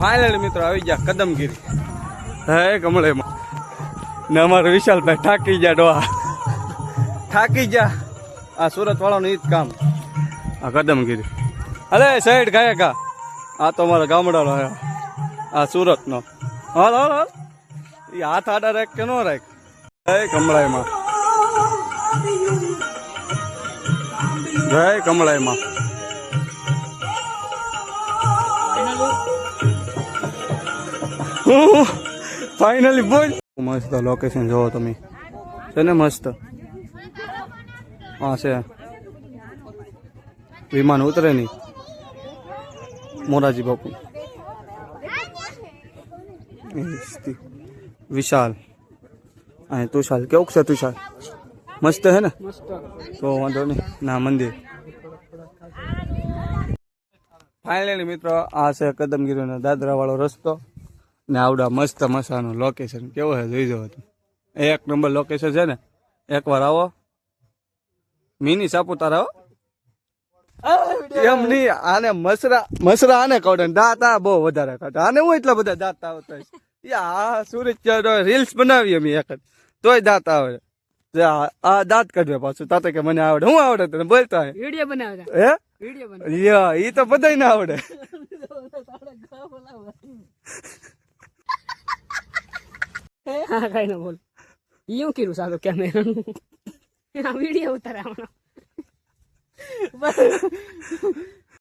Final મિત્રો આવી ગયા કદમગીરી. હે કમળેમાં ને અમારો વિશાલભાઈ થાકી ગયા ડોહા, થાકી ગયા. આ સુરત વાળાનું ઈ જ કામ, આ કદમગીરી. અરે સાઈડ ગાય કા, આ તો અમારા ગામડાનો હે, આ સુરતનો. હાલ હાલ હાલ, એ હાથ આડા રાખ કે ન રાખ. હે કમળાઈમાં, જય કમળાઈમાં. ફાઇનલી બોલ. મસ્ત લોકેશન જોવો તમે, છે ને મસ્ત. હા છે, વિમાન ઉતરે નહીં. મોરારજી બાપુ, વિશાલ અને તુષાલ. કેવું છે તુષાલ? મસ્ત હે ને? તો વાંધો નહીં. ના મંદિર. ફાઇનલી મિત્રો આ છે કદમગીરીનો દાદરા વાળો રસ્તો ને આવડા મસ્ત મસાનું લોકેશન. કેવો છે જોઈ જવો તમે, એક નંબર લોકેશન છે ને. એકવાર આવો, મિની સાપુતારા. એમ નહીં, આને મસરા આને કાઢે, દાંત આ બહુ વધારે કાઢે. આને હું એટલા બધા દાંત આવતા આ સુરત રીલ્સ બનાવી અમે એક જ, તોય દાંત આવે. આ દાંત કાઢવે પાછું તાતે કે મને આવડે. હું આવડે તને બોલતા વિડિયો બનાવતા હે? વિડિયો બનાવ. ઈ તો બધાય ના આવડે. હા કઈ ના બોલ. યું કીધું સારું કેમેરા વિડિયો ઉતારવાનો.